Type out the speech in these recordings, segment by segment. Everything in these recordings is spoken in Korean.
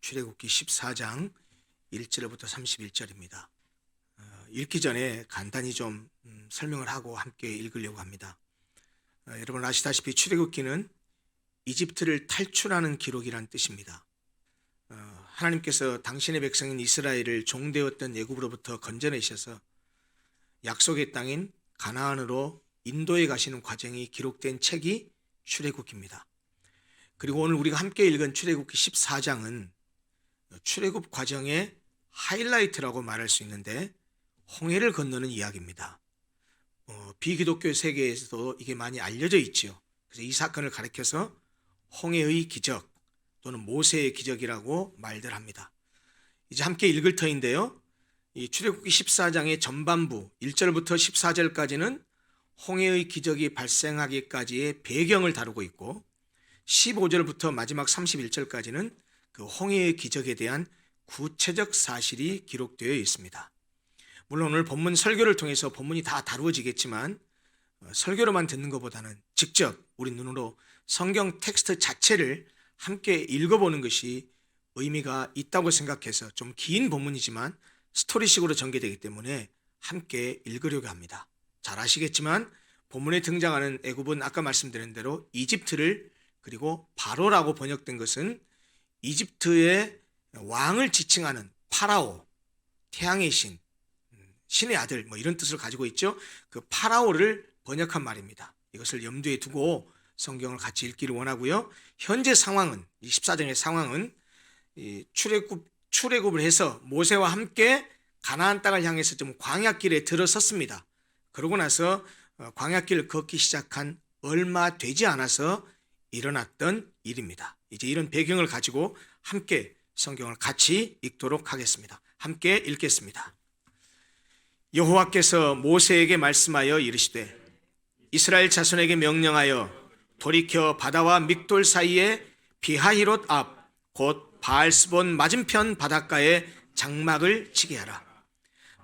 출애굽기 14장 1절부터 31절입니다. 읽기 전에 간단히 좀 설명을 하고 함께 읽으려고 합니다. 여러분 아시다시피 출애굽기는 이집트를 탈출하는 기록이란 뜻입니다. 하나님께서 당신의 백성인 이스라엘을 종되었던 애굽으로부터 건져내셔서 약속의 땅인 가나안으로 인도해 가시는 과정이 기록된 책이 출애굽기입니다. 그리고 오늘 우리가 함께 읽은 출애굽기 14장은 출애굽 과정의 하이라이트라고 말할 수 있는데 홍해를 건너는 이야기입니다. 비기독교 세계에서도 이게 많이 알려져 있지요. 그래서 이 사건을 가리켜서 홍해의 기적 또는 모세의 기적이라고 말들 합니다. 이제 함께 읽을 터인데요. 이 출애굽기 14장의 전반부 1절부터 14절까지는 홍해의 기적이 발생하기까지의 배경을 다루고 있고 15절부터 마지막 31절까지는 그 홍해의 기적에 대한 구체적 사실이 기록되어 있습니다. 물론 오늘 본문 설교를 통해서 본문이 다 다루어지겠지만 설교로만 듣는 것보다는 직접 우리 눈으로 성경 텍스트 자체를 함께 읽어보는 것이 의미가 있다고 생각해서 좀 긴 본문이지만 스토리식으로 전개되기 때문에 함께 읽으려고 합니다. 잘 아시겠지만 본문에 등장하는 애굽은 아까 말씀드린 대로 이집트를 그리고 바로라고 번역된 것은 이집트의 왕을 지칭하는 파라오, 태양의 신, 신의 아들 이런 뜻을 가지고 있죠. 그 파라오를 번역한 말입니다. 이것을 염두에 두고 성경을 같이 읽기를 원하고요. 현재 상황은 14장의 상황은 출애굽을 해서 모세와 함께 가나안 땅을 향해서 좀 광야길에 들어섰습니다. 그러고 나서 광야길을 걷기 시작한 얼마 되지 않아서 일어났던 일입니다. 이제 이런 배경을 가지고 함께 성경을 같이 읽도록 하겠습니다. 함께 읽겠습니다. 여호와께서 모세에게 말씀하여 이르시되 이스라엘 자손에게 명령하여 돌이켜 바다와 믹돌 사이에 비하히롯 앞 곧 바알스본 맞은편 바닷가에 장막을 치게 하라.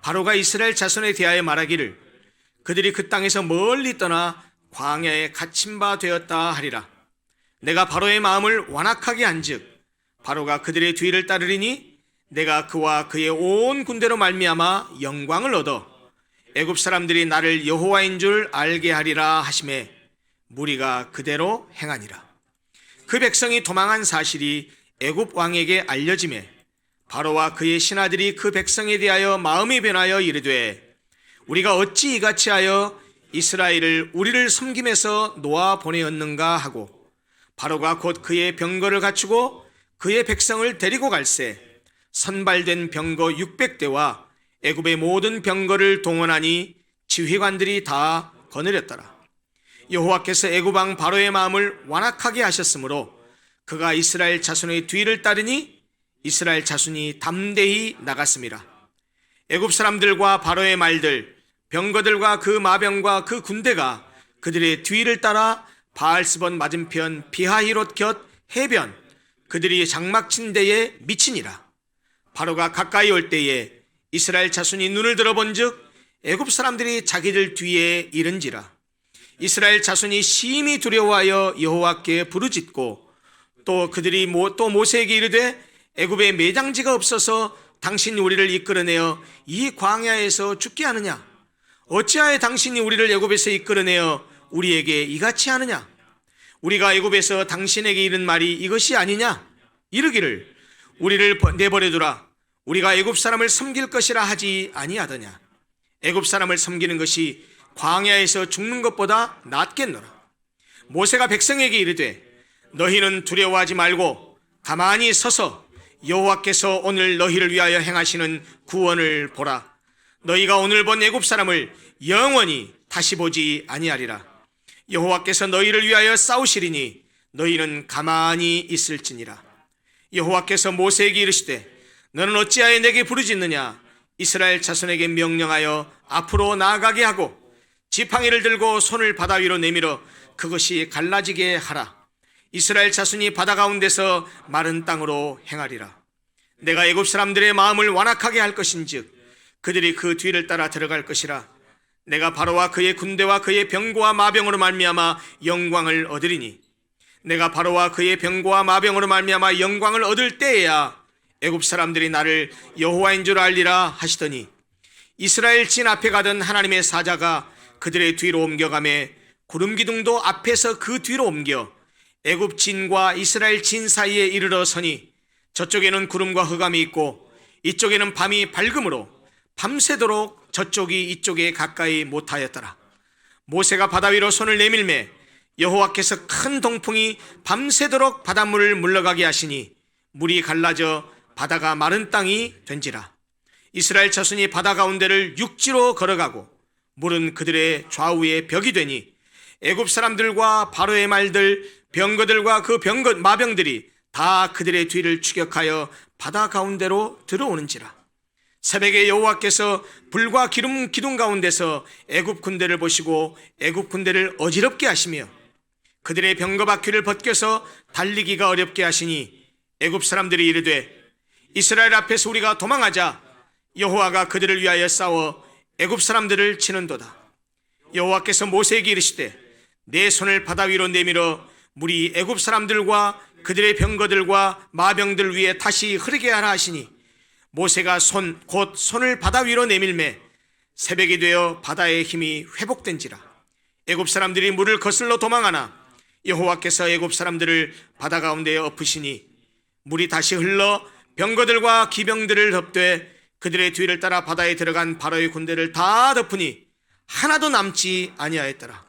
바로가 이스라엘 자손에 대하여 말하기를 그들이 그 땅에서 멀리 떠나 광야에 갇힌 바 되었다 하리라. 내가 바로의 마음을 완악하게 한즉 바로가 그들의 뒤를 따르리니 내가 그와 그의 온 군대로 말미암아 영광을 얻어 애굽 사람들이 나를 여호와인 줄 알게 하리라 하시매 무리가 그대로 행하니라. 그 백성이 도망한 사실이 애굽 왕에게 알려지매 바로와 그의 신하들이 그 백성에 대하여 마음이 변하여 이르되 우리가 어찌 이같이 하여 이스라엘을 우리를 섬김에서 놓아 보내었는가 하고 바로가 곧 그의 병거를 갖추고 그의 백성을 데리고 갈새 선발된 병거 600대와 애굽의 모든 병거를 동원하니 지휘관들이 다 거느렸더라. 여호와께서 애굽 왕 바로의 마음을 완악하게 하셨으므로 그가 이스라엘 자손의 뒤를 따르니 이스라엘 자손이 담대히 나갔습니다. 애굽 사람들과 바로의 말들 병거들과 그 마병과 그 군대가 그들의 뒤를 따라 바알스본 맞은편 비하히롯 곁 해변 그들이 장막 친 데에 미치니라. 바로가 가까이 올 때에 이스라엘 자손이 눈을 들어본즉 애굽 사람들이 자기들 뒤에 이른지라. 이스라엘 자손이 심히 두려워하여 여호와께 부르짖고 또 그들이 또 모세에게 이르되 애굽에 매장지가 없어서 당신이 우리를 이끌어내어 이 광야에서 죽게 하느냐? 어찌하여 당신이 우리를 애굽에서 이끌어내어 우리에게 이같이 하느냐? 우리가 애굽에서 당신에게 이른 말이 이것이 아니냐? 이르기를 우리를 내버려두라. 우리가 애굽 사람을 섬길 것이라 하지 아니하더냐? 애굽 사람을 섬기는 것이 광야에서 죽는 것보다 낫겠노라. 모세가 백성에게 이르되 너희는 두려워하지 말고 가만히 서서 여호와께서 오늘 너희를 위하여 행하시는 구원을 보라. 너희가 오늘 본 애굽 사람을 영원히 다시 보지 아니하리라. 여호와께서 너희를 위하여 싸우시리니 너희는 가만히 있을지니라. 여호와께서 모세에게 이르시되 너는 어찌하여 내게 부르짖느냐? 이스라엘 자손에게 명령하여 앞으로 나아가게 하고 지팡이를 들고 손을 바다 위로 내밀어 그것이 갈라지게 하라. 이스라엘 자손이 바다 가운데서 마른 땅으로 행하리라. 내가 애굽 사람들의 마음을 완악하게 할 것인즉 그들이 그 뒤를 따라 들어갈 것이라. 내가 바로와 그의 군대와 그의 병거와 마병으로 말미암아 영광을 얻으리니 내가 바로와 그의 병거와 마병으로 말미암아 영광을 얻을 때에야 애굽 사람들이 나를 여호와인 줄 알리라 하시더니 이스라엘 진 앞에 가던 하나님의 사자가 그들의 뒤로 옮겨가매 구름 기둥도 앞에서 그 뒤로 옮겨 애굽 진과 이스라엘 진 사이에 이르러 서니 저쪽에는 구름과 흑암이 있고 이쪽에는 밤이 밝음으로 밤새도록 저쪽이 이쪽에 가까이 못하였더라. 모세가 바다 위로 손을 내밀매 여호와께서 큰 동풍이 밤새도록 바닷물을 물러가게 하시니 물이 갈라져 바다가 마른 땅이 된지라. 이스라엘 자손이 바다 가운데를 육지로 걸어가고 물은 그들의 좌우에 벽이 되니 애굽 사람들과 바로의 말들 병거들과 그 마병들이 다 그들의 뒤를 추격하여 바다 가운데로 들어오는지라. 새벽에 여호와께서 불과 기름 기둥 가운데서 애굽 군대를 보시고 애굽 군대를 어지럽게 하시며 그들의 병거 바퀴를 벗겨서 달리기가 어렵게 하시니 애굽 사람들이 이르되 이스라엘 앞에서 우리가 도망하자. 여호와가 그들을 위하여 싸워 애굽 사람들을 치는도다. 여호와께서 모세에게 이르시되 내 손을 바다 위로 내밀어 물이 애굽 사람들과 그들의 병거들과 마병들 위에 다시 흐르게 하라 하시니 모세가 곧 손을 바다 위로 내밀매 새벽이 되어 바다의 힘이 회복된지라. 애굽 사람들이 물을 거슬러 도망하나 여호와께서 애굽 사람들을 바다 가운데에 엎으시니 물이 다시 흘러 병거들과 기병들을 덮되 그들의 뒤를 따라 바다에 들어간 바로의 군대를 다 덮으니 하나도 남지 아니하였더라.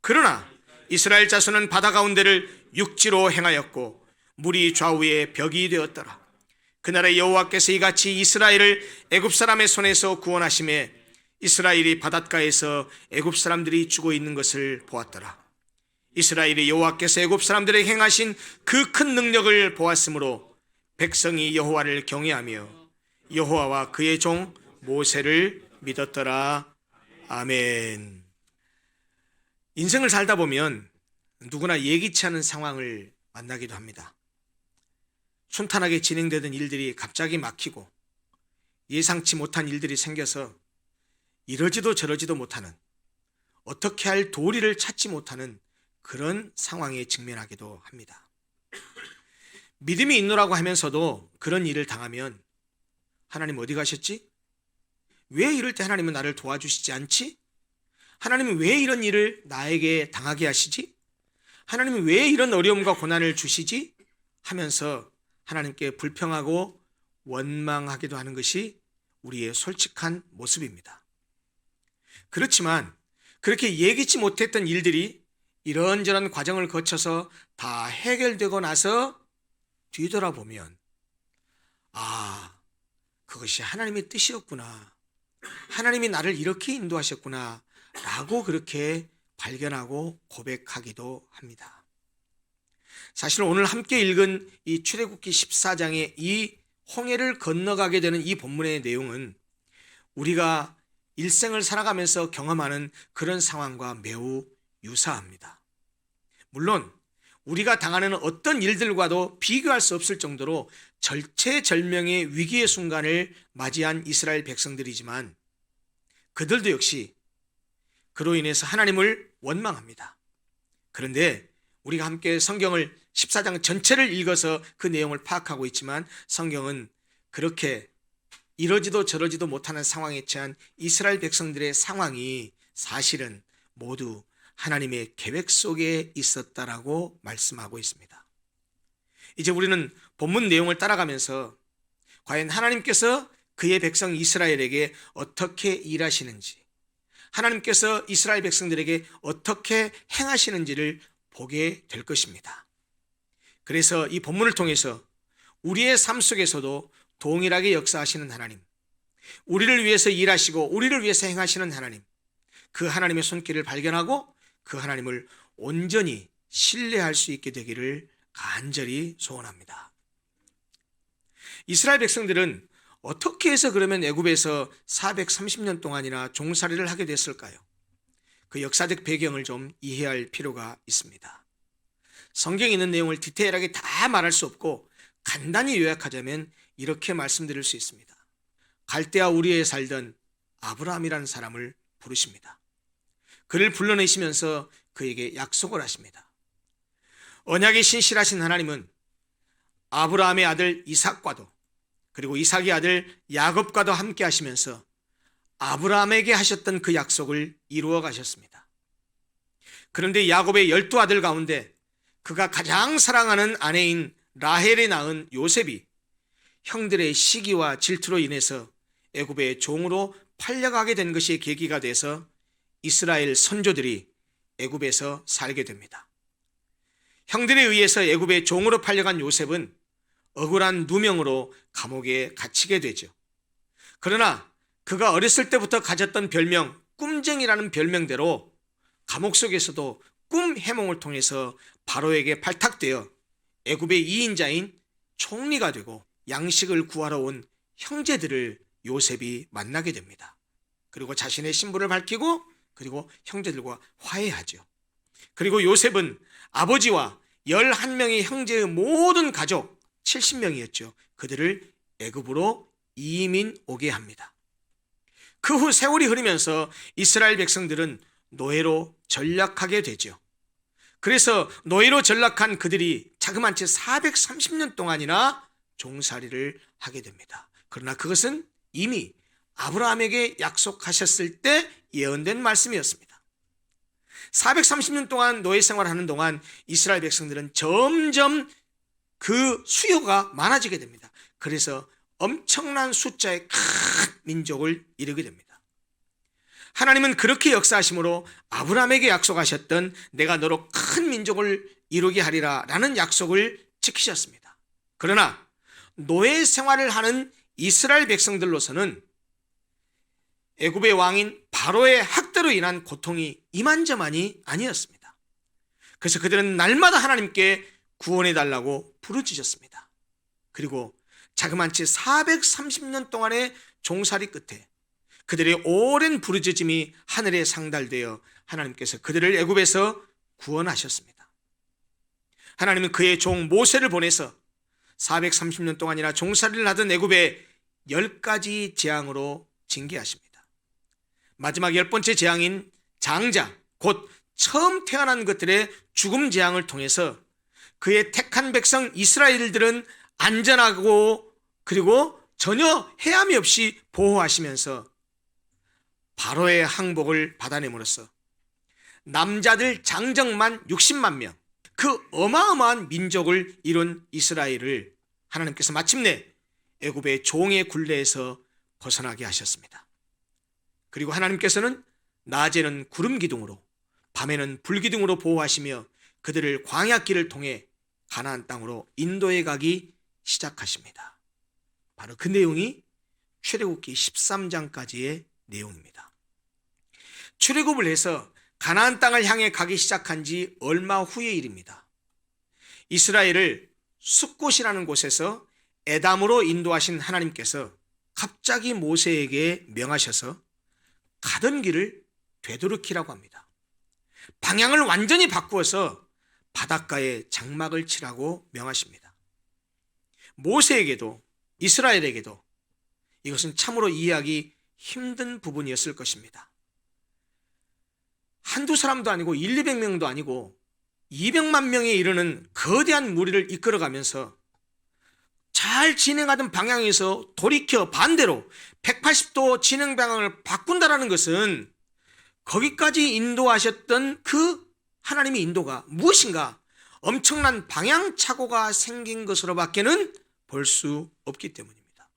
그러나 이스라엘 자손은 바다 가운데를 육지로 행하였고 물이 좌우에 벽이 되었더라. 그날에 여호와께서 이같이 이스라엘을 애굽 사람의 손에서 구원하심에 이스라엘이 바닷가에서 애굽 사람들이 죽어 있는 것을 보았더라. 이스라엘이 여호와께서 애굽 사람들에게 행하신 그 큰 능력을 보았으므로 백성이 여호와를 경외하며 여호와와 그의 종 모세를 믿었더라. 아멘. 인생을 살다 보면 누구나 예기치 않은 상황을 만나기도 합니다. 순탄하게 진행되던 일들이 갑자기 막히고 예상치 못한 일들이 생겨서 이러지도 저러지도 못하는, 어떻게 할 도리를 찾지 못하는 그런 상황에 직면하기도 합니다. 믿음이 있노라고 하면서도 그런 일을 당하면 하나님 어디 가셨지? 왜 이럴 때 하나님은 나를 도와주시지 않지? 하나님은 왜 이런 일을 나에게 당하게 하시지? 하나님은 왜 이런 어려움과 고난을 주시지? 하면서 하나님께 불평하고 원망하기도 하는 것이 우리의 솔직한 모습입니다. 그렇지만 그렇게 예기치 못했던 일들이 이런저런 과정을 거쳐서 다 해결되고 나서 뒤돌아보면 그것이 하나님의 뜻이었구나, 하나님이 나를 이렇게 인도하셨구나 라고 그렇게 발견하고 고백하기도 합니다. 사실 오늘 함께 읽은 이 출애굽기 14장의 이 홍해를 건너가게 되는 이 본문의 내용은 우리가 일생을 살아가면서 경험하는 그런 상황과 매우 유사합니다. 물론 우리가 당하는 어떤 일들과도 비교할 수 없을 정도로 절체절명의 위기의 순간을 맞이한 이스라엘 백성들이지만 그들도 역시 그로 인해서 하나님을 원망합니다. 그런데 우리가 함께 성경을 14장 전체를 읽어서 그 내용을 파악하고 있지만 성경은 그렇게 이러지도 저러지도 못하는 상황에 처한 이스라엘 백성들의 상황이 사실은 모두 하나님의 계획 속에 있었다라고 말씀하고 있습니다. 이제 우리는 본문 내용을 따라가면서 과연 하나님께서 그의 백성 이스라엘에게 어떻게 일하시는지, 하나님께서 이스라엘 백성들에게 어떻게 행하시는지를 보게 될 것입니다. 그래서 이 본문을 통해서 우리의 삶 속에서도 동일하게 역사하시는 하나님, 우리를 위해서 일하시고 우리를 위해서 행하시는 하나님, 그 하나님의 손길을 발견하고 그 하나님을 온전히 신뢰할 수 있게 되기를 간절히 소원합니다. 이스라엘 백성들은 어떻게 해서 그러면 애굽에서 430년 동안이나 종살이를 하게 됐을까요? 그 역사적 배경을 좀 이해할 필요가 있습니다. 성경에 있는 내용을 디테일하게 다 말할 수 없고 간단히 요약하자면 이렇게 말씀드릴 수 있습니다. 갈대아 우리에 살던 아브라함이라는 사람을 부르십니다. 그를 불러내시면서 그에게 약속을 하십니다. 언약의 신실하신 하나님은 아브라함의 아들 이삭과도 그리고 이삭의 아들 야곱과도 함께 하시면서 아브라함에게 하셨던 그 약속을 이루어 가셨습니다. 그런데 야곱의 12아들 가운데 그가 가장 사랑하는 아내인 라헬이 낳은 요셉이 형들의 시기와 질투로 인해서 애굽의 종으로 팔려가게 된 것이 계기가 돼서 이스라엘 선조들이 애굽에서 살게 됩니다. 형들에 의해서 애굽의 종으로 팔려간 요셉은 억울한 누명으로 감옥에 갇히게 되죠. 그러나 그가 어렸을 때부터 가졌던 별명 꿈쟁이라는 별명대로 감옥 속에서도 꿈 해몽을 통해서 바로에게 발탁되어 애굽의 2인자인 총리가 되고 양식을 구하러 온 형제들을 요셉이 만나게 됩니다. 그리고 자신의 신분을 밝히고 그리고 형제들과 화해하죠. 그리고 요셉은 아버지와 11명의 형제의 모든 가족 70명이었죠. 그들을 애굽으로 이민 오게 합니다. 그 후 세월이 흐르면서 이스라엘 백성들은 노예로 전락하게 되죠. 그래서 노예로 전락한 그들이 자그마치 430년 동안이나 종살이를 하게 됩니다. 그러나 그것은 이미 아브라함에게 약속하셨을 때 예언된 말씀이었습니다. 430년 동안 노예 생활하는 동안 이스라엘 백성들은 점점 그 수요가 많아지게 됩니다. 그래서 엄청난 숫자의 큰 민족을 이루게 됩니다. 하나님은 그렇게 역사하심으로 아브라함에게 약속하셨던 내가 너로 큰 민족을 이루게 하리라 라는 약속을 지키셨습니다. 그러나 노예 생활을 하는 이스라엘 백성들로서는 애굽의 왕인 바로의 학대로 인한 고통이 이만저만이 아니었습니다. 그래서 그들은 날마다 하나님께 구원해 달라고 부르짖었습니다. 그리고 자그마치 430년 동안의 종살이 끝에 그들의 오랜 부르짖음이 하늘에 상달되어 하나님께서 그들을 애굽에서 구원하셨습니다. 하나님은 그의 종 모세를 보내서 430년 동안이나 종살이를 하던 애굽에 10가지 재앙으로 징계하십니다. 마지막 10번째 재앙인 장자, 곧 처음 태어난 것들의 죽음 재앙을 통해서 그의 택한 백성 이스라엘들은 안전하고 그리고 전혀 해함이 없이 보호하시면서 바로의 항복을 받아냄으로써 남자들 장정만 60만 명, 그 어마어마한 민족을 이룬 이스라엘을 하나님께서 마침내 애굽의 종의 굴레에서 벗어나게 하셨습니다. 그리고 하나님께서는 낮에는 구름 기둥으로 밤에는 불 기둥으로 보호하시며 그들을 광야길을 통해 가나안 땅으로 인도해 가기 시작하십니다. 바로 그 내용이 출애굽기 13장까지의 내용입니다. 출애굽을 해서 가나안 땅을 향해 가기 시작한 지 얼마 후의 일입니다. 이스라엘을 숫곳이라는 곳에서 에담으로 인도하신 하나님께서 갑자기 모세에게 명하셔서 가던 길을 되돌이키라고 합니다. 방향을 완전히 바꾸어서 바닷가에 장막을 치라고 명하십니다. 모세에게도 이스라엘에게도 이것은 참으로 이해하기 힘든 부분이었을 것입니다. 한두 사람도 아니고 200명도 아니고 200만 명에 이르는 거대한 무리를 이끌어가면서 잘 진행하던 방향에서 돌이켜 반대로 180도 진행 방향을 바꾼다는 것은 거기까지 인도하셨던 그 하나님의 인도가 무엇인가 엄청난 방향착오가 생긴 것으로밖에는 볼 수 없기 때문입니다.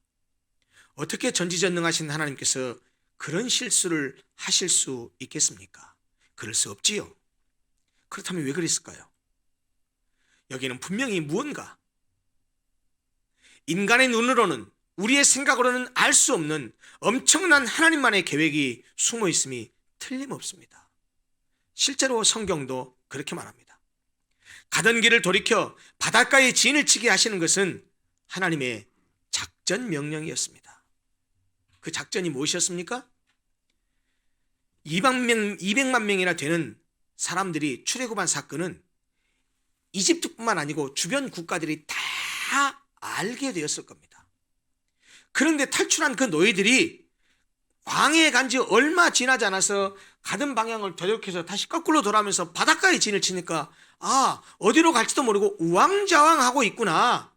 어떻게 전지전능하신 하나님께서 그런 실수를 하실 수 있겠습니까? 그럴 수 없지요. 그렇다면 왜 그랬을까요? 여기는 분명히 무언가 인간의 눈으로는 우리의 생각으로는 알 수 없는 엄청난 하나님만의 계획이 숨어 있음이 틀림없습니다. 실제로 성경도 그렇게 말합니다. 가던 길을 돌이켜 바닷가에 진을 치게 하시는 것은 하나님의 작전 명령이었습니다. 그 작전이 무엇이었습니까? 200만 명이나 되는 사람들이 출애굽한 사건은 이집트뿐만 아니고 주변 국가들이 다 알게 되었을 겁니다. 그런데 탈출한 그 노예들이 광야에 간 지 얼마 지나지 않아서 가던 방향을 되돌이켜서 다시 거꾸로 돌아오면서 바닷가에 진을 치니까 어디로 갈지도 모르고 우왕좌왕하고 있구나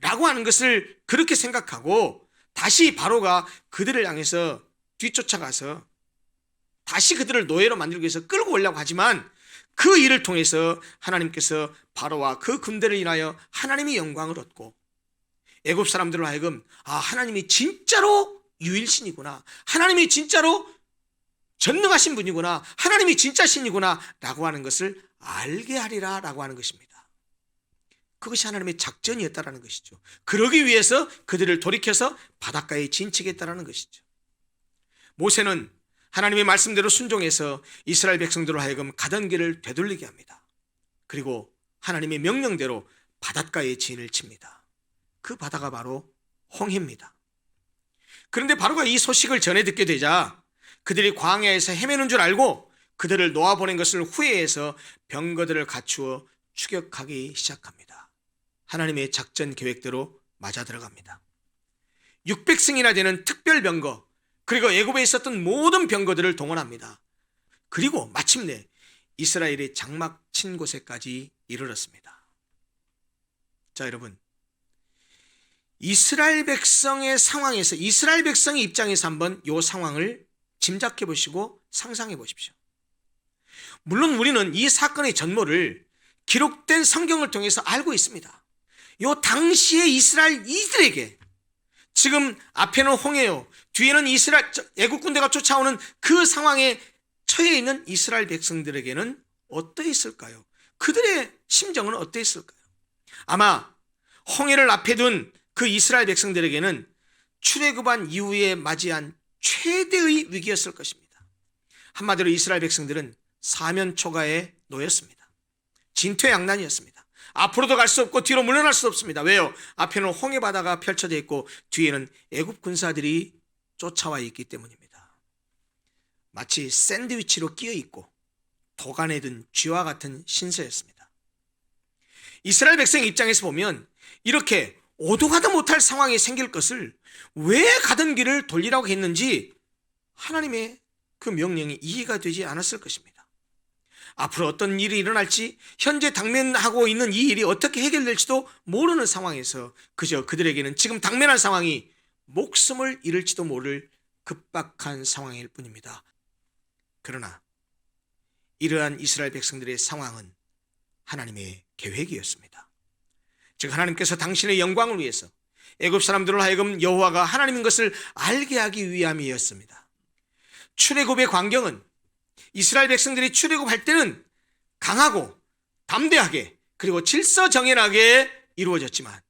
라고 하는 것을 그렇게 생각하고 다시 바로가 그들을 향해서 뒤쫓아가서 다시 그들을 노예로 만들기 위해서 끌고 오려고 하지만 그 일을 통해서 하나님께서 바로와 그 군대를 인하여 하나님이 영광을 얻고 애굽 사람들로 하여금 하나님이 진짜로 유일신이구나, 하나님이 진짜로 전능하신 분이구나, 하나님이 진짜 신이구나 라고 하는 것을 알게 하리라 라고 하는 것입니다. 그것이 하나님의 작전이었다라는 것이죠. 그러기 위해서 그들을 돌이켜서 바닷가에 진치겠다라는 것이죠. 모세는 하나님의 말씀대로 순종해서 이스라엘 백성들로 하여금 가던 길을 되돌리게 합니다. 그리고 하나님의 명령대로 바닷가에 진을 칩니다. 그 바다가 바로 홍해입니다. 그런데 바로가 이 소식을 전해 듣게 되자 그들이 광야에서 헤매는 줄 알고 그들을 놓아보낸 것을 후회해서 병거들을 갖추어 추격하기 시작합니다. 하나님의 작전 계획대로 맞아 들어갑니다. 600승이나 되는 특별 병거, 그리고 애굽에 있었던 모든 병거들을 동원합니다. 그리고 마침내 이스라엘이 장막 친 곳에까지 이르렀습니다. 자, 여러분, 이스라엘 백성의 상황에서, 이스라엘 백성의 입장에서 한번 이 상황을 짐작해 보시고 상상해 보십시오. 물론 우리는 이 사건의 전모를 기록된 성경을 통해서 알고 있습니다. 이 당시의 이스라엘 이들에게 지금 앞에는 홍해요, 뒤에는 애국 군대가 쫓아오는 그 상황에 처해 있는 이스라엘 백성들에게는 어떠했을까요? 그들의 심정은 어떠했을까요? 아마 홍해를 앞에 둔 그 이스라엘 백성들에게는 출애굽한 이후에 맞이한 최대의 위기였을 것입니다. 한마디로 이스라엘 백성들은 사면초가에 놓였습니다. 진퇴양난이었습니다. 앞으로도 갈 수 없고 뒤로 물러날 수 없습니다. 왜요? 앞에는 홍해 바다가 펼쳐져 있고 뒤에는 애굽 군사들이 쫓아와 있기 때문입니다. 마치 샌드위치로 끼어 있고 도간에 든 쥐와 같은 신세였습니다. 이스라엘 백성 입장에서 보면 이렇게 오도 가도 못할 상황이 생길 것을 왜 가던 길을 돌리라고 했는지 하나님의 그 명령이 이해가 되지 않았을 것입니다. 앞으로 어떤 일이 일어날지, 현재 당면하고 있는 이 일이 어떻게 해결될지도 모르는 상황에서 그저 그들에게는 지금 당면한 상황이 목숨을 잃을지도 모를 급박한 상황일 뿐입니다. 그러나 이러한 이스라엘 백성들의 상황은 하나님의 계획이었습니다. 즉 하나님께서 당신의 영광을 위해서 애굽 사람들을 하여금 여호와가 하나님인 것을 알게 하기 위함이었습니다. 출애굽의 광경은 이스라엘 백성들이 출애굽할 때는 강하고 담대하게 그리고 질서정연하게 이루어졌지만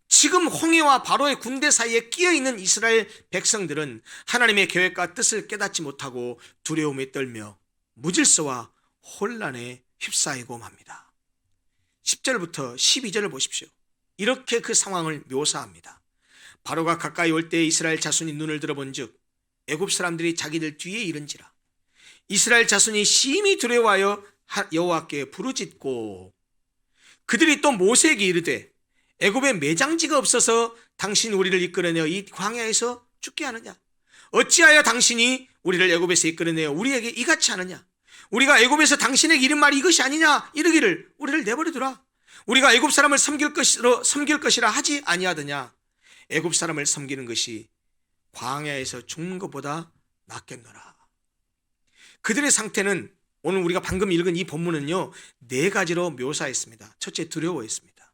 지금 홍해와 바로의 군대 사이에 끼어있는 이스라엘 백성들은 하나님의 계획과 뜻을 깨닫지 못하고 두려움에 떨며 무질서와 혼란에 휩싸이고 맙니다. 10절부터 12절을 보십시오. 이렇게 그 상황을 묘사합니다. 바로가 가까이 올 때 이스라엘 자손이 눈을 들어본 즉 애굽 사람들이 자기들 뒤에 이른지라. 이스라엘 자손이 심히 두려워하여 여호와께 부르짖고 그들이 또 모세에게 이르되 애굽에 매장지가 없어서 당신 우리를 이끌어내어 이 광야에서 죽게 하느냐? 어찌하여 당신이 우리를 애굽에서 이끌어내어 우리에게 이같이 하느냐? 우리가 애굽에서 당신에게 이른 말이 이것이 아니냐? 이르기를 우리를 내버려두라. 우리가 애굽 사람을 섬길 것이라 하지 아니하더냐? 애굽 사람을 섬기는 것이 광야에서 죽는 것보다 낫겠노라. 그들의 상태는 오늘 우리가 방금 읽은 이 본문은요 4가지로 묘사했습니다. 첫째, 두려워했습니다.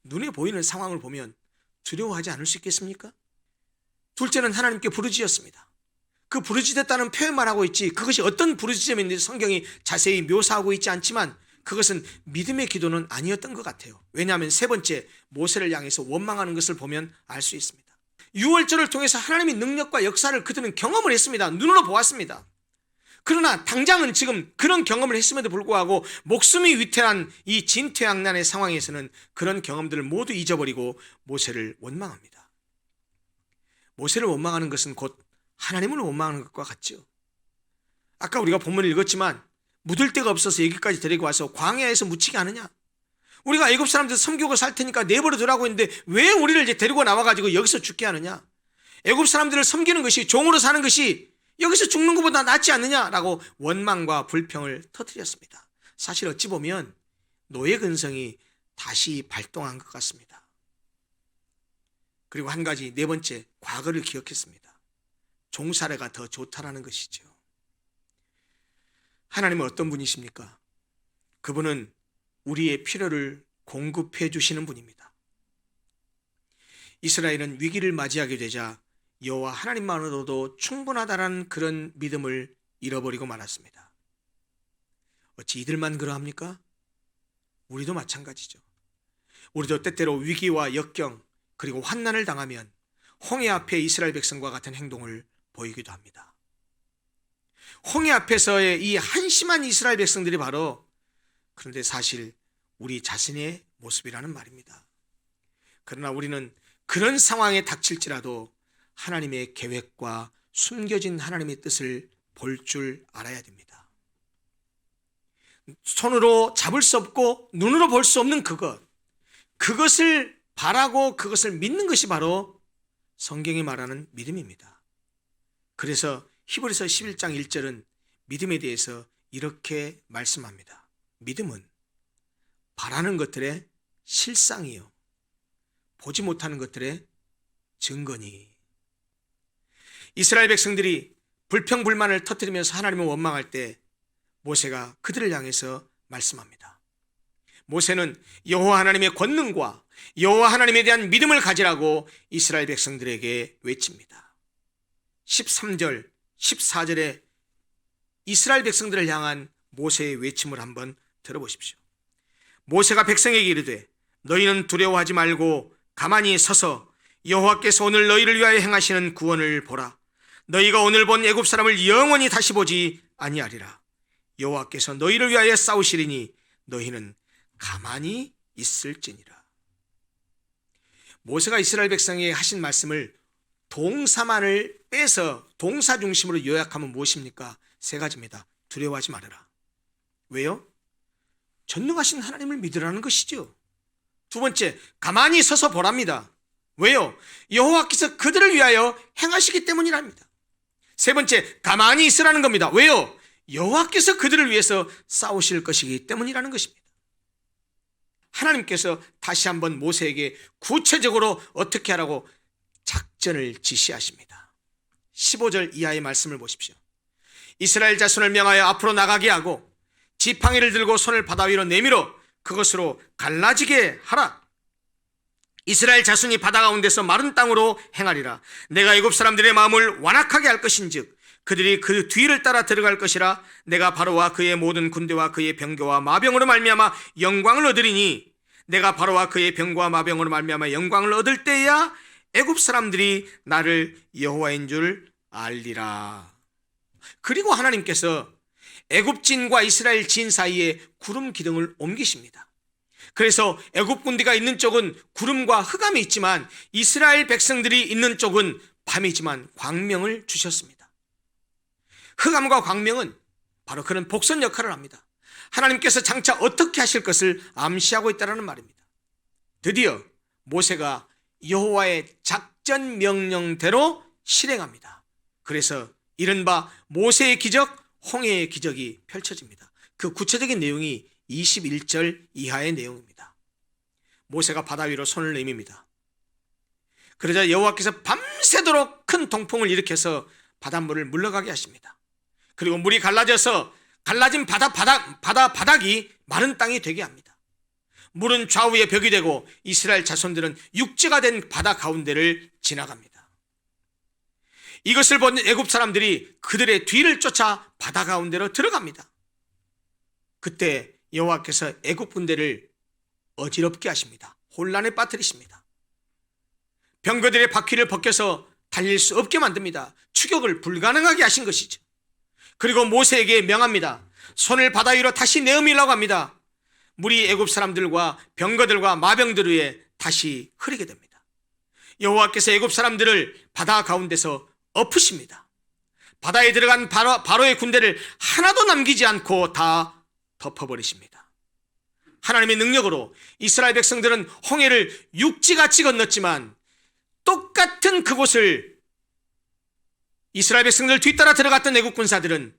눈에 보이는 상황을 보면 두려워하지 않을 수 있겠습니까? 둘째는 하나님께 부르짖었습니다. 그 부르짖었다는 표현만 하고 있지 그것이 어떤 부르짖음인지 성경이 자세히 묘사하고 있지 않지만 그것은 믿음의 기도는 아니었던 것 같아요. 왜냐하면 세 번째, 모세를 향해서 원망하는 것을 보면 알 수 있습니다. 유월절을 통해서 하나님의 능력과 역사를 그들은 경험을 했습니다. 눈으로 보았습니다. 그러나 당장은 지금 그런 경험을 했음에도 불구하고 목숨이 위태한 이 진퇴양난의 상황에서는 그런 경험들을 모두 잊어버리고 모세를 원망합니다. 모세를 원망하는 것은 곧 하나님을 원망하는 것과 같죠. 아까 우리가 본문을 읽었지만 묻을 데가 없어서 여기까지 데리고 와서 광야에서 묻히게 하느냐? 우리가 애굽 사람들 섬기고 살 테니까 내버려 두라고 했는데 왜 우리를 이제 데리고 나와가지고 여기서 죽게 하느냐? 애굽 사람들을 섬기는 것이, 종으로 사는 것이 여기서 죽는 것보다 낫지 않느냐라고 원망과 불평을 터뜨렸습니다. 사실 어찌 보면 노예 근성이 다시 발동한 것 같습니다. 그리고 한 가지, 네 번째, 과거를 기억했습니다. 종살이가 더 좋다라는 것이죠. 하나님은 어떤 분이십니까? 그분은 우리의 필요를 공급해 주시는 분입니다. 이스라엘은 위기를 맞이하게 되자 여호와 하나님만으로도 충분하다라는 그런 믿음을 잃어버리고 말았습니다. 어찌 이들만 그러합니까? 우리도 마찬가지죠. 우리도 때때로 위기와 역경 그리고 환난을 당하면 홍해 앞에 이스라엘 백성과 같은 행동을 보이기도 합니다. 홍해 앞에서의 이 한심한 이스라엘 백성들이 바로 그런데 사실 우리 자신의 모습이라는 말입니다. 그러나 우리는 그런 상황에 닥칠지라도 하나님의 계획과 숨겨진 하나님의 뜻을 볼 줄 알아야 됩니다. 손으로 잡을 수 없고 눈으로 볼 수 없는 그것을 바라고 그것을 믿는 것이 바로 성경이 말하는 믿음입니다. 그래서 히브리서 11장 1절은 믿음에 대해서 이렇게 말씀합니다. 믿음은 바라는 것들의 실상이요 보지 못하는 것들의 증거니. 이스라엘 백성들이 불평불만을 터뜨리면서 하나님을 원망할 때 모세가 그들을 향해서 말씀합니다. 모세는 여호와 하나님의 권능과 여호와 하나님에 대한 믿음을 가지라고 이스라엘 백성들에게 외칩니다. 13절, 14절에 이스라엘 백성들을 향한 모세의 외침을 한번 들어보십시오. 모세가 백성에게 이르되 너희는 두려워하지 말고 가만히 서서 여호와께서 오늘 너희를 위하여 행하시는 구원을 보라. 너희가 오늘 본 애굽 사람을 영원히 다시 보지 아니하리라. 여호와께서 너희를 위하여 싸우시리니 너희는 가만히 있을지니라. 모세가 이스라엘 백성에게 하신 말씀을 동사만을 빼서 동사 중심으로 요약하면 무엇입니까? 세 가지입니다. 두려워하지 말아라. 왜요? 전능하신 하나님을 믿으라는 것이죠. 두 번째, 가만히 서서 보랍니다. 왜요? 여호와께서 그들을 위하여 행하시기 때문이랍니다. 세 번째, 가만히 있으라는 겁니다. 왜요? 여호와께서 그들을 위해서 싸우실 것이기 때문이라는 것입니다. 하나님께서 다시 한번 모세에게 구체적으로 어떻게 하라고 작전을 지시하십니다. 15절 이하의 말씀을 보십시오. 이스라엘 자손을 명하여 앞으로 나가게 하고 지팡이를 들고 손을 바다 위로 내밀어 그것으로 갈라지게 하라. 이스라엘 자손이 바다 가운데서 마른 땅으로 행하리라. 내가 애굽 사람들의 마음을 완악하게 할 것인즉 그들이 그 뒤를 따라 들어갈 것이라. 내가 바로와 그의 모든 군대와 그의 병거와 마병으로 말미암아 영광을 얻으리니 내가 바로와 그의 병거와 마병으로 말미암아 영광을 얻을 때야 애굽 사람들이 나를 여호와인 줄 알리라. 그리고 하나님께서 애굽진과 이스라엘 진 사이에 구름 기둥을 옮기십니다. 그래서 애굽 군대가 있는 쪽은 구름과 흑암이 있지만 이스라엘 백성들이 있는 쪽은 밤이지만 광명을 주셨습니다. 흑암과 광명은 바로 그런 복선 역할을 합니다. 하나님께서 장차 어떻게 하실 것을 암시하고 있다는 말입니다. 드디어 모세가 여호와의 작전 명령대로 실행합니다. 그래서 이른바 모세의 기적, 홍해의 기적이 펼쳐집니다. 그 구체적인 내용이 21절 이하의 내용입니다. 모세가 바다 위로 손을 내밉니다. 그러자 여호와께서 밤새도록 큰 동풍을 일으켜서 바닷물을 물러가게 하십니다. 그리고 물이 갈라져서 갈라진 바닥이 마른 땅이 되게 합니다. 물은 좌우에 벽이 되고 이스라엘 자손들은 육지가 된 바다 가운데를 지나갑니다. 이것을 본 애굽 사람들이 그들의 뒤를 쫓아 바다 가운데로 들어갑니다. 그때 여호와께서 애굽 군대를 어지럽게 하십니다. 혼란에 빠뜨리십니다. 병거들의 바퀴를 벗겨서 달릴 수 없게 만듭니다. 추격을 불가능하게 하신 것이죠. 그리고 모세에게 명합니다. 손을 바다 위로 다시 내밀라고 합니다. 물이 애굽 사람들과 병거들과 마병들 위에 다시 흐르게 됩니다. 여호와께서 애굽 사람들을 바다 가운데서 엎으십니다. 바다에 들어간 바로의 군대를 하나도 남기지 않고 다 덮어버리십니다. 하나님의 능력으로 이스라엘 백성들은 홍해를 육지같이 건넜지만 똑같은 그곳을 이스라엘 백성들 뒤따라 들어갔던 애국 군사들은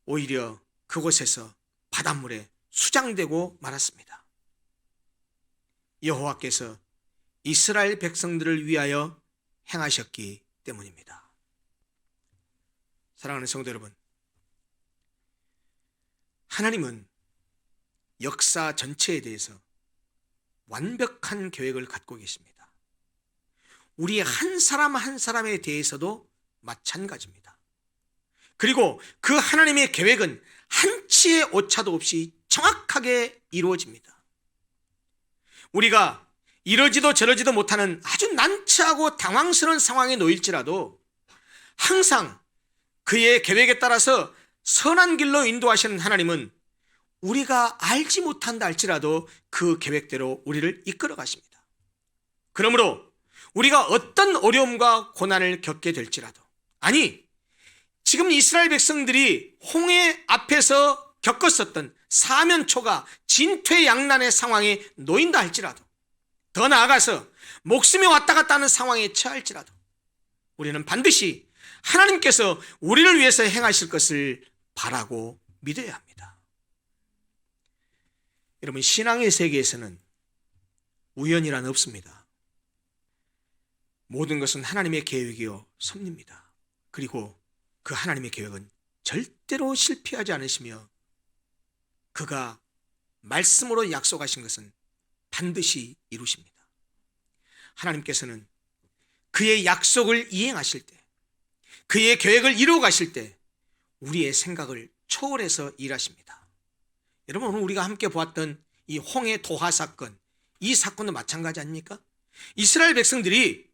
오히려 그곳에서 바닷물에 수장되고 말았습니다. 여호와께서 이스라엘 백성들을 위하여 행하셨기 때문입니다. 사랑하는 성도 여러분, 하나님은 역사 전체에 대해서 완벽한 계획을 갖고 계십니다. 우리 한 사람 한 사람에 대해서도 마찬가지입니다. 그리고 그 하나님의 계획은 한치의 오차도 없이 정확하게 이루어집니다. 우리가 이러지도 저러지도 못하는 아주 난처하고 당황스러운 상황에 놓일지라도 항상 그의 계획에 따라서 선한 길로 인도하시는 하나님은 우리가 알지 못한다 할지라도 그 계획대로 우리를 이끌어 가십니다. 그러므로 우리가 어떤 어려움과 고난을 겪게 될지라도, 아니 지금 이스라엘 백성들이 홍해 앞에서 겪었었던 사면초가 진퇴양난의 상황에 놓인다 할지라도, 더 나아가서 목숨이 왔다 갔다 하는 상황에 처할지라도 우리는 반드시 하나님께서 우리를 위해서 행하실 것을 바라고 믿어야 합니다. 여러분, 신앙의 세계에서는 우연이란 없습니다. 모든 것은 하나님의 계획이요 섭리입니다. 그리고 그 하나님의 계획은 절대로 실패하지 않으시며 그가 말씀으로 약속하신 것은 반드시 이루십니다. 하나님께서는 그의 약속을 이행하실 때, 그의 계획을 이루어 가실 때 우리의 생각을 초월해서 일하십니다. 여러분, 오늘 우리가 함께 보았던 이 홍해 도하 사건, 이 사건도 마찬가지 아닙니까? 이스라엘 백성들이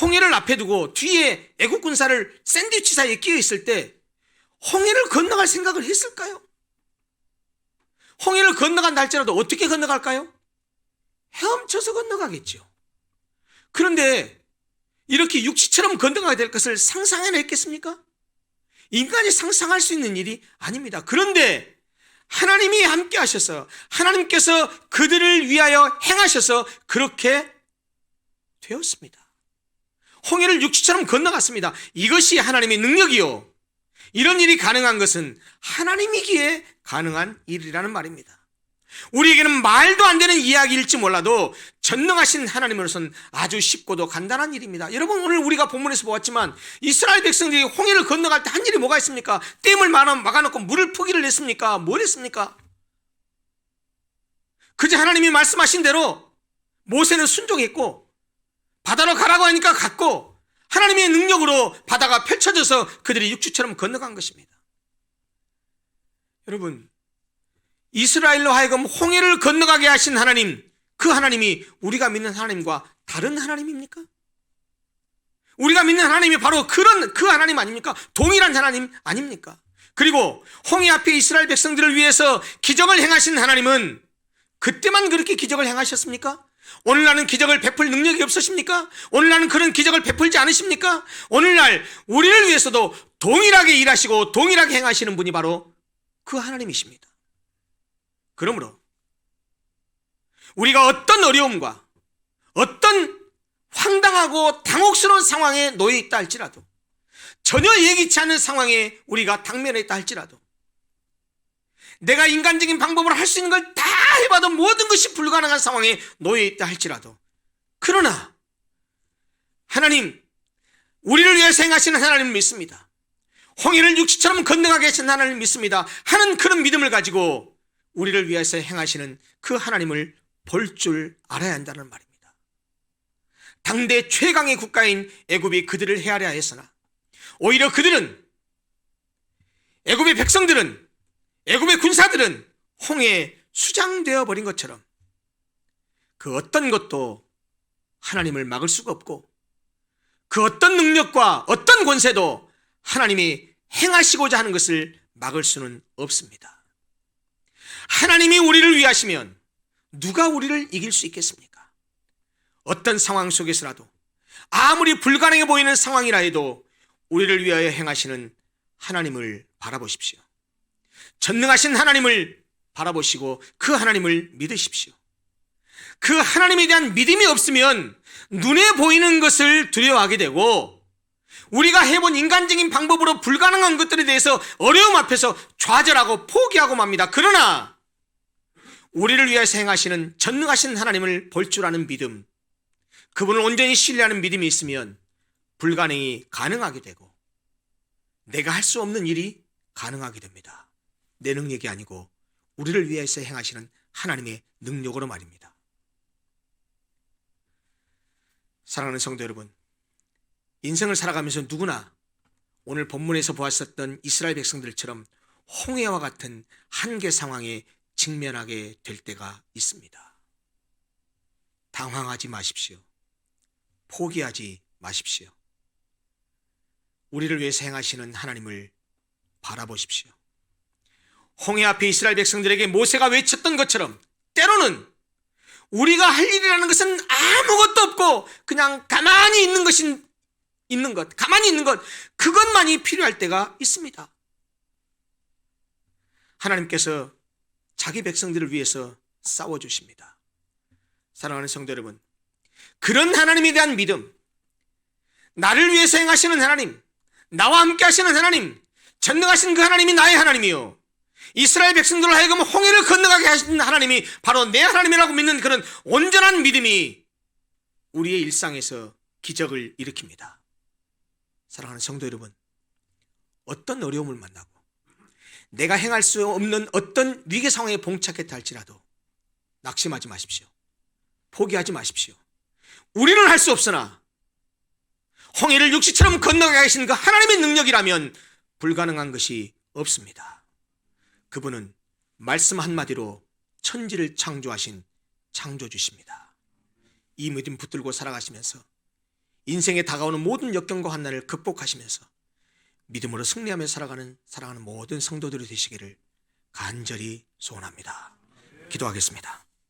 홍해를 앞에 두고 뒤에 애국 군사를 샌드위치 사이에 끼어 있을 때 홍해를 건너갈 생각을 했을까요? 홍해를 건너간다 할지라도 어떻게 건너갈까요? 헤엄쳐서 건너가겠죠. 그런데 이렇게 육지처럼 건너가야 될 것을 상상해냈겠습니까? 인간이 상상할 수 있는 일이 아닙니다. 그런데 하나님이 함께 하셔서, 하나님께서 그들을 위하여 행하셔서 그렇게 되었습니다. 홍해를 육지처럼 건너갔습니다. 이것이 하나님의 능력이요, 이런 일이 가능한 것은 하나님이기에 가능한 일이라는 말입니다. 우리에게는 말도 안 되는 이야기일지 몰라도 전능하신 하나님으로서는 아주 쉽고도 간단한 일입니다. 여러분, 오늘 우리가 본문에서 보았지만 이스라엘 백성들이 홍해를 건너갈 때 한 일이 뭐가 있습니까? 댐을 막아놓고 물을 포기를 했습니까? 뭘 했습니까? 그저 하나님이 말씀하신 대로 모세는 순종했고 바다로 가라고 하니까 갔고 하나님의 능력으로 바다가 펼쳐져서 그들이 육지처럼 건너간 것입니다. 여러분, 이스라엘로 하여금 홍해를 건너가게 하신 하나님, 그 하나님이 우리가 믿는 하나님과 다른 하나님입니까? 우리가 믿는 하나님이 바로 그 하나님 아닙니까? 동일한 하나님 아닙니까? 그리고 홍해 앞에 이스라엘 백성들을 위해서 기적을 행하신 하나님은 그때만 그렇게 기적을 행하셨습니까? 오늘날은 기적을 베풀 능력이 없으십니까? 오늘날은 그런 기적을 베풀지 않으십니까? 오늘날 우리를 위해서도 동일하게 일하시고 동일하게 행하시는 분이 바로 그 하나님이십니다. 그러므로 우리가 어떤 어려움과 어떤 황당하고 당혹스러운 상황에 놓여 있다 할지라도, 전혀 예기치 않은 상황에 우리가 당면해 있다 할지라도, 내가 인간적인 방법으로 할 수 있는 걸 다 해봐도 모든 것이 불가능한 상황에 놓여 있다 할지라도, 그러나 하나님, 우리를 위해서 행하시는 하나님을 믿습니다. 홍해를 육지처럼 건너가게 하신 하나님을 믿습니다 하는 그런 믿음을 가지고 우리를 위해서 행하시는 그 하나님을 볼 줄 알아야 한다는 말입니다. 당대 최강의 국가인 애굽이 그들을 헤아려 했으나 오히려 애굽의 백성들은, 애굽의 군사들은 홍해에 수장되어 버린 것처럼 그 어떤 것도 하나님을 막을 수가 없고 그 어떤 능력과 어떤 권세도 하나님이 행하시고자 하는 것을 막을 수는 없습니다. 하나님이 우리를 위하시면 누가 우리를 이길 수 있겠습니까? 어떤 상황 속에서라도 아무리 불가능해 보이는 상황이라 해도 우리를 위하여 행하시는 하나님을 바라보십시오. 전능하신 하나님을 바라보시고 그 하나님을 믿으십시오. 그 하나님에 대한 믿음이 없으면 눈에 보이는 것을 두려워하게 되고 우리가 해본 인간적인 방법으로 불가능한 것들에 대해서 어려움 앞에서 좌절하고 포기하고 맙니다. 그러나 우리를 위해서 행하시는 전능하신 하나님을 볼 줄 아는 믿음, 그분을 온전히 신뢰하는 믿음이 있으면 불가능이 가능하게 되고 내가 할 수 없는 일이 가능하게 됩니다. 내 능력이 아니고 우리를 위해서 행하시는 하나님의 능력으로 말입니다. 사랑하는 성도 여러분, 인생을 살아가면서 누구나 오늘 본문에서 보았었던 이스라엘 백성들처럼 홍해와 같은 한계 상황에 직면하게 될 때가 있습니다. 당황하지 마십시오. 포기하지 마십시오. 우리를 위해서 행하시는 하나님을 바라보십시오. 홍해 앞에 이스라엘 백성들에게 모세가 외쳤던 것처럼 때로는 우리가 할 일이라는 것은 아무것도 없고 그냥 가만히 있는 것, 가만히 있는 것, 그것만이 필요할 때가 있습니다. 하나님께서 자기 백성들을 위해서 싸워주십니다. 사랑하는 성도 여러분, 그런 하나님에 대한 믿음, 나를 위해서 행하시는 하나님, 나와 함께 하시는 하나님, 전능하신 그 하나님이 나의 하나님이요, 이스라엘 백성들을 하여금 홍해를 건너가게 하신 하나님이 바로 내 하나님이라고 믿는 그런 온전한 믿음이 우리의 일상에서 기적을 일으킵니다. 사랑하는 성도 여러분, 어떤 어려움을 만나고 내가 행할 수 없는 어떤 위기 상황에 봉착했다 할지라도 낙심하지 마십시오. 포기하지 마십시오. 우리는 할 수 없으나 홍해를 육지처럼 건너가게 하신 그 하나님의 능력이라면 불가능한 것이 없습니다. 그분은 말씀 한마디로 천지를 창조하신 창조주십니다. 이 믿음 붙들고 살아가시면서 인생에 다가오는 모든 역경과 환난을 극복하시면서 믿음으로 승리하며 살아가는 사랑하는 모든 성도들이 되시기를 간절히 소원합니다. 기도하겠습니다.